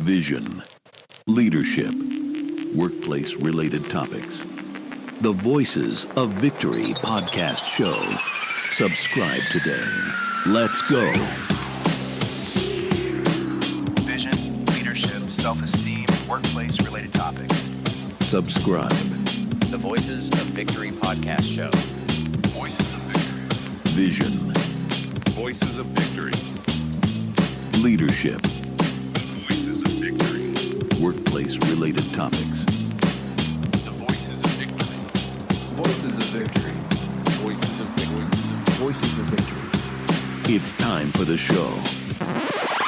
vision, leadership, workplace-related topics. The Voices of Victory podcast show. Subscribe today. Let's go. Vision, leadership, self-esteem, workplace-related topics. Subscribe. The Voices of Victory podcast show. Voices of Victory. Vision, Voices of Victory. leadership, Voices of Victory. workplace-related topics. The Voices of Victory. Voices of Victory. Voices of Victory. Voices of Victory. It's time for the show.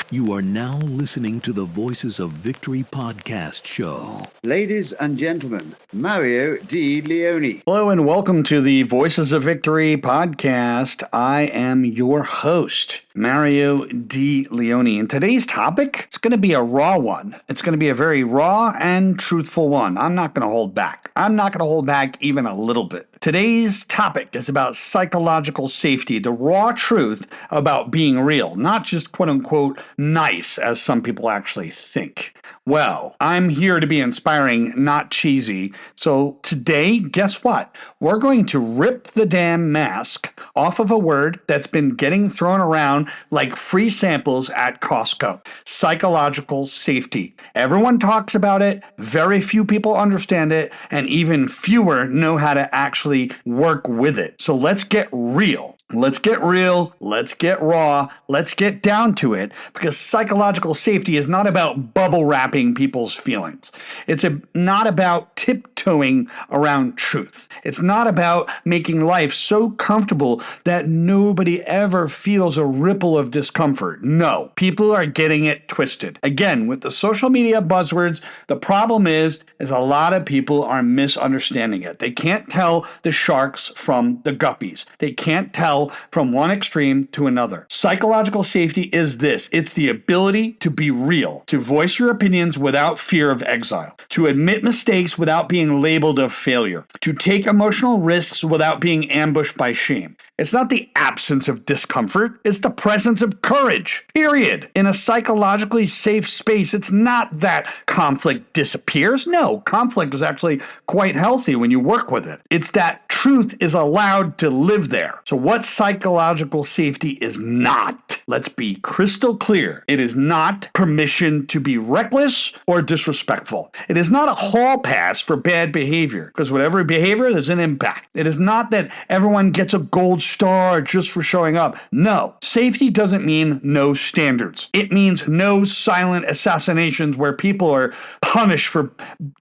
You are now listening to the Voices of Victory podcast show. Ladies and gentlemen, Mario Di Leone. Hello and welcome to the Voices of Victory podcast. I am your host, Mario Di Leone. And today's topic, it's going to be a raw one. It's going to be a very raw and truthful one. I'm not going to hold back. I'm not going to hold back even a little bit. Today's topic is about psychological safety, the raw truth about being real, not just quote unquote nice as some people actually think. Well, I'm here to be inspiring, not cheesy. So today, guess what? We're going to rip the damn mask off of a word that's been getting thrown around like free samples at Costco. Psychological safety. Everyone talks about it. Very few people understand it. And even fewer know how to actually work with it. So let's get real. Let's get real, let's get raw, let's get down to it, because psychological safety is not about bubble wrapping people's feelings. It's not about tiptoeing around truth. It's not about making life so comfortable that nobody ever feels a ripple of discomfort. No, people are getting it twisted. Again, with the social media buzzwords, the problem is a lot of people are misunderstanding it. They can't tell the sharks from the guppies. They can't tell from one extreme to another. Psychological safety is this. It's the ability to be real, to voice your opinions without fear of exile, to admit mistakes without being labeled a failure, to take emotional risks without being ambushed by shame. It's not the absence of discomfort, it's the presence of courage, period. In a psychologically safe space, it's not that conflict disappears. No, conflict is actually quite healthy when you work with it. It's that truth is allowed to live there. So what psychological safety is not? Let's be crystal clear. It is not permission to be reckless or disrespectful. It is not a hall pass for bad behavior, because with every behavior, there's an impact. It is not that everyone gets a gold star just for showing up. No, safety doesn't mean no standards. It means no silent assassinations where people are punished for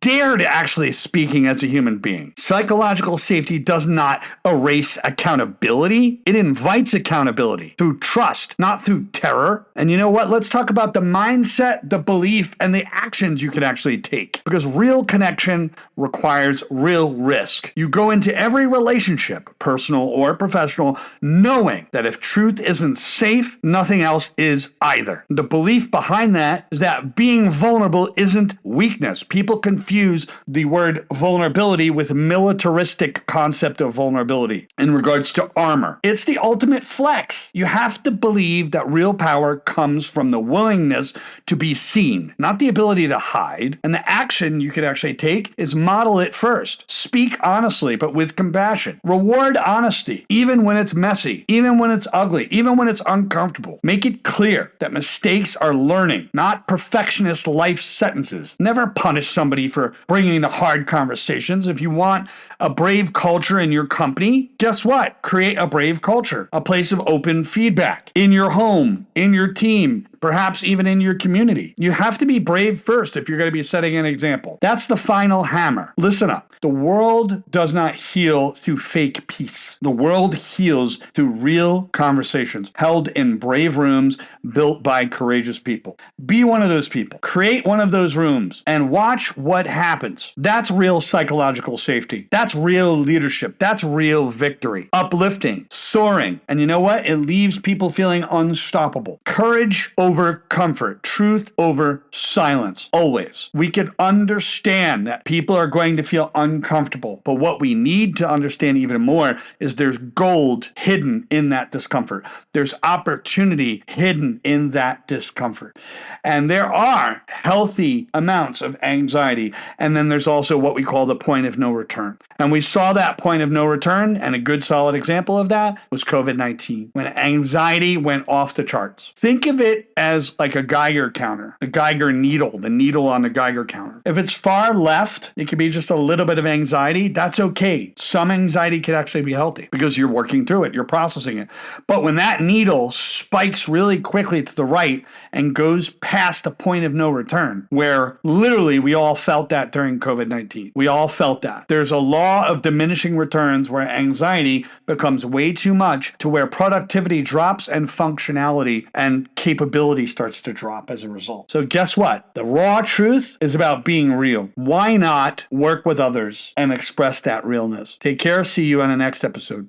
dare to actually speaking as a human being. Psychological safety does not erase accountability. It invites accountability through trust, not through terror. And you know what? Let's talk about the mindset, the belief, and the actions you can actually take. Because real connection requires real risk. You go into every relationship, personal or professional, knowing that if truth isn't safe, nothing else is either. The belief behind that is that being vulnerable isn't weakness. People confuse the word vulnerability with militaristic concept of vulnerability in regards to armor. It's the ultimate flex. You have to believe that real power comes from the willingness to be seen, not the ability to hide. And the action you can actually take is model it first. Speak honestly, but with compassion. Reward honesty, even when it's messy, even when it's ugly, even when it's uncomfortable. Make it clear that mistakes are learning, not perfectionist life sentences. Never punish somebody for bringing the hard conversations. If you want a brave culture in your company, guess what? Create a brave culture, a place of open feedback in your home, in your team, perhaps even in your community. You have to be brave first if you're going to be setting an example. That's the final hammer. Listen up. The world does not heal through fake peace. The world heals through real conversations held in brave rooms built by courageous people. Be one of those people. Create one of those rooms and watch what happens. That's real psychological safety. That's real leadership. That's real victory. Uplifting, soaring. And you know what? It leaves people feeling unstoppable. Courage over comfort, truth over silence, always. We can understand that people are going to feel uncomfortable, but what we need to understand even more is there's gold hidden in that discomfort. There's opportunity hidden in that discomfort. And there are healthy amounts of anxiety. And then there's also what we call the point of no return. And we saw that point of no return, and a good solid example of that was COVID-19, when anxiety went off the charts. Think of it as like a Geiger counter, a Geiger needle, the needle on the Geiger counter. If it's far left, it could be just a little bit of anxiety. That's okay. Some anxiety can actually be healthy because you're working through it, you're processing it. But when that needle spikes really quickly to the right and goes past the point of no return, where literally we all felt that during COVID-19. We all felt that. There's a law of diminishing returns where anxiety becomes way too much to where productivity drops and functionality and capability starts to drop as a result. So guess what? The raw truth is about being real. Why not work with others and express that realness? Take care. See you on the next episode.